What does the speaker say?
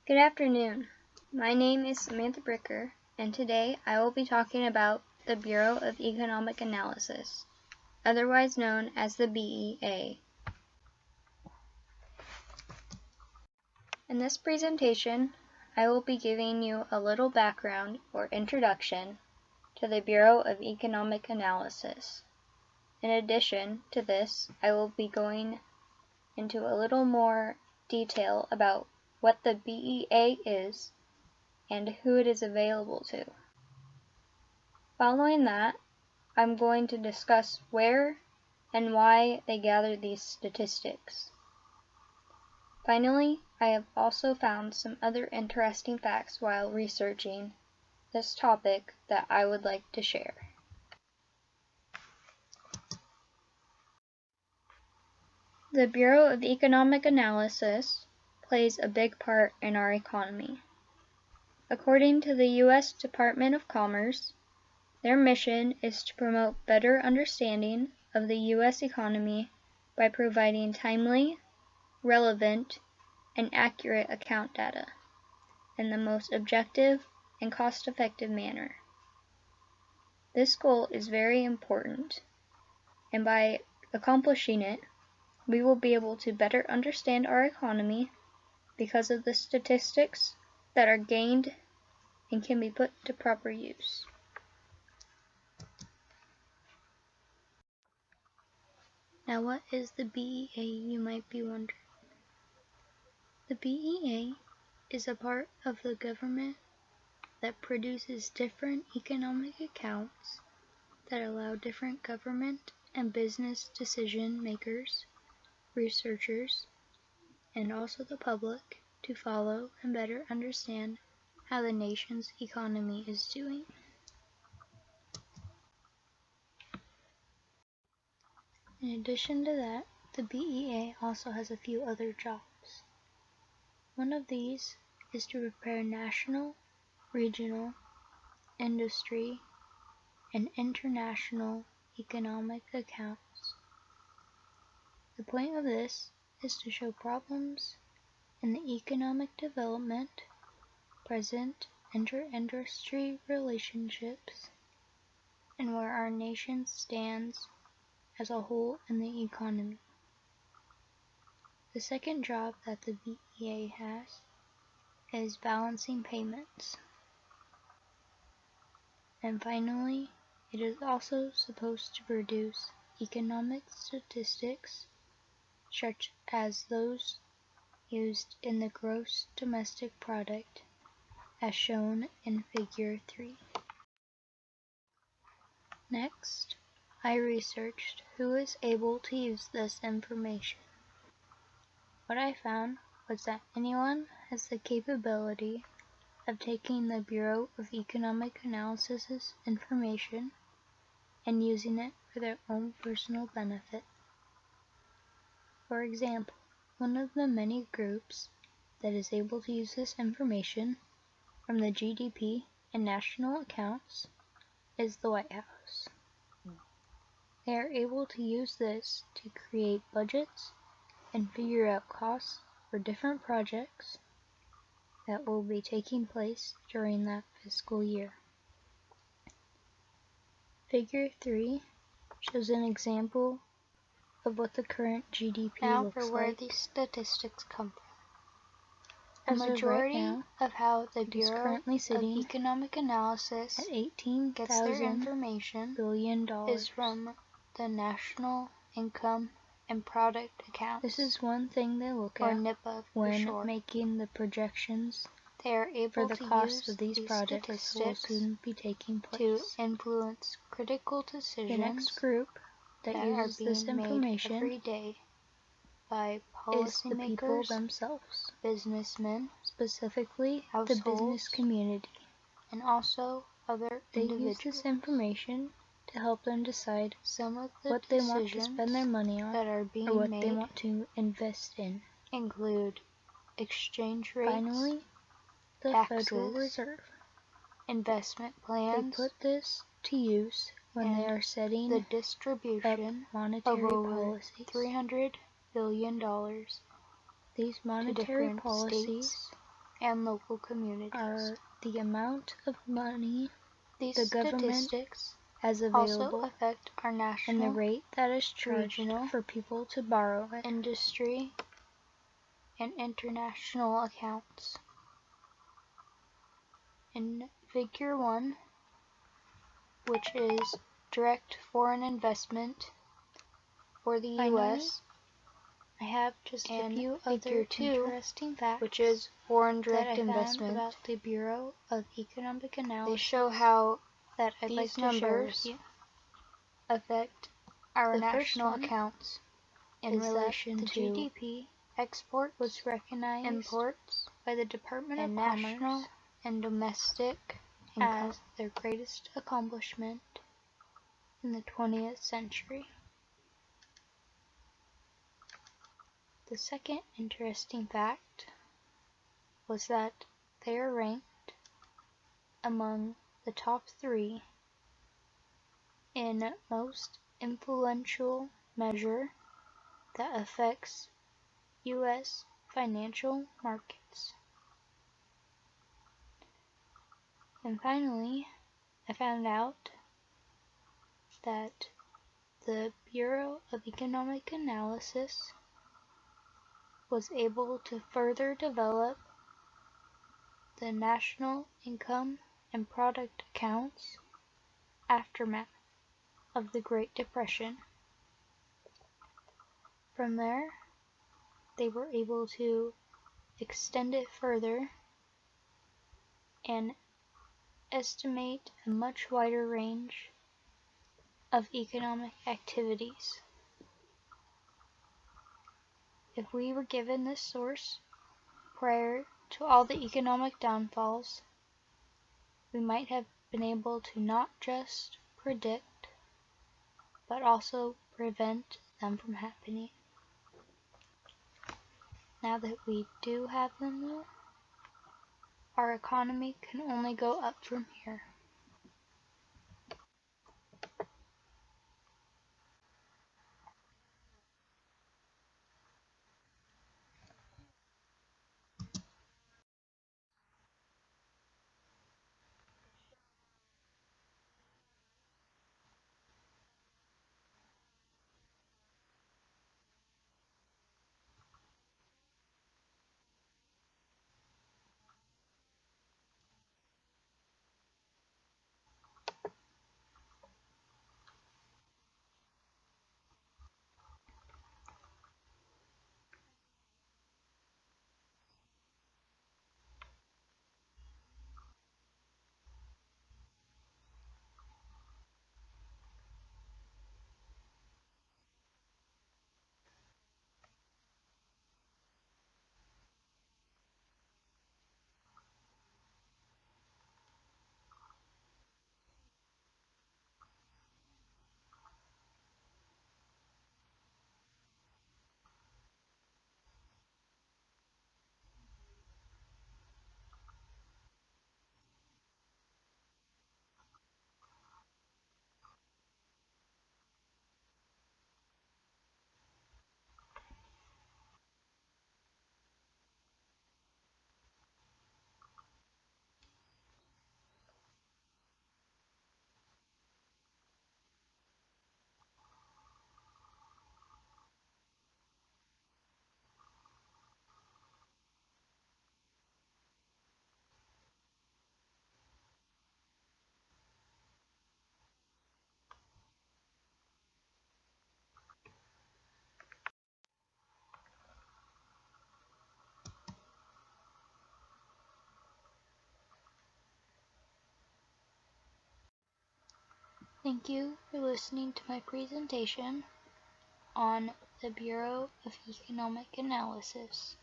Good afternoon. My name is Samantha Bricker, and today I will be talking about the Bureau of Economic Analysis, otherwise known as the BEA. In this presentation, I will be giving you a little background or introduction to the Bureau of Economic Analysis. In addition to this, I will be going into a little more detail about what the BEA is and who it is available to. Following that, I'm going to discuss where and why they gather these statistics. Finally, I have also found some other interesting facts while researching this topic that I would like to share. The Bureau of Economic Analysis plays a big part in our economy. According to the U.S. Department of Commerce, their mission is to promote better understanding of the U.S. economy by providing timely, relevant, and accurate account data in the most objective and cost-effective manner. This goal is very important, and by accomplishing it, we will be able to better understand our economy because of the statistics that are gained and can be put to proper use. Now, what is the BEA, you might be wondering? The BEA is a part of the government that produces different economic accounts that allow different government and business decision makers, researchers, and also the public to follow and better understand how the nation's economy is doing. In addition to that, the BEA also has a few other jobs. One of these is to prepare national, regional, industry, and international economic accounts. The point of this is to show problems in the economic development, present inter-industry relationships, and where our nation stands as a whole in the economy. The second job that the BEA has is balancing payments. And finally, it is also supposed to produce economic statistics such as those used in the gross domestic product as shown in figure 3. Next, I researched who is able to use this information. What I found was that anyone has the capability of taking the Bureau of Economic Analysis's information and using it for their own personal benefit. For example, one of the many groups that is able to use this information from the GDP and national accounts is the White House. They are able to use this to create budgets and figure out costs for different projects that will be taking place during that fiscal year. Figure 3 shows an example of what the current GDP looks like. Now for where these statistics come from. A majority of how the Bureau of Economic Analysis at $18,000 gets their information is from the National Income and Product Accounts. This is one thing they look at when making the projections they are able for the cost of these projects that will soon be taking place to influence critical decisions. The next group that uses this information every day by policymakers, the people themselves, businessmen, specifically the business community, and also other individuals. They use this information to help them decide what they want to spend their money on or what they want to invest in. Include exchange rates, finally, the taxes, Federal Reserve, investment plans. They put this to use when they are setting the distribution up monetary of over policies. $300 billion. These monetary policies and local communities are the amount of money These the government statistics has available also affect our national, and the rate that is charged regional, for people to borrow it. industry, and international accounts. In Figure 1, which is direct foreign investment for the U.S., I have just a few Figure other 2, interesting facts which is foreign that direct I found investment. about the Bureau of Economic Analysis. They show how that I'd these like to numbers share with you. affect our The national first one accounts in is relation that the to GDP exports, was recognized imports, by the Department and of national Commerce and domestic income as their greatest accomplishment in the 20th century. The second interesting fact was that they are ranked among the top 3 in most influential measure that affects U.S. financial markets. And finally, I found out that the Bureau of Economic Analysis was able to further develop the national income and product accounts aftermath of the Great Depression. From there, they were able to extend it further and estimate a much wider range of economic activities. If we were given this source prior to all the economic downfalls, we might have been able to not just predict, but also prevent them from happening. Now that we do have them though, our economy can only go up from here. Thank you for listening to my presentation on the Bureau of Economic Analysis.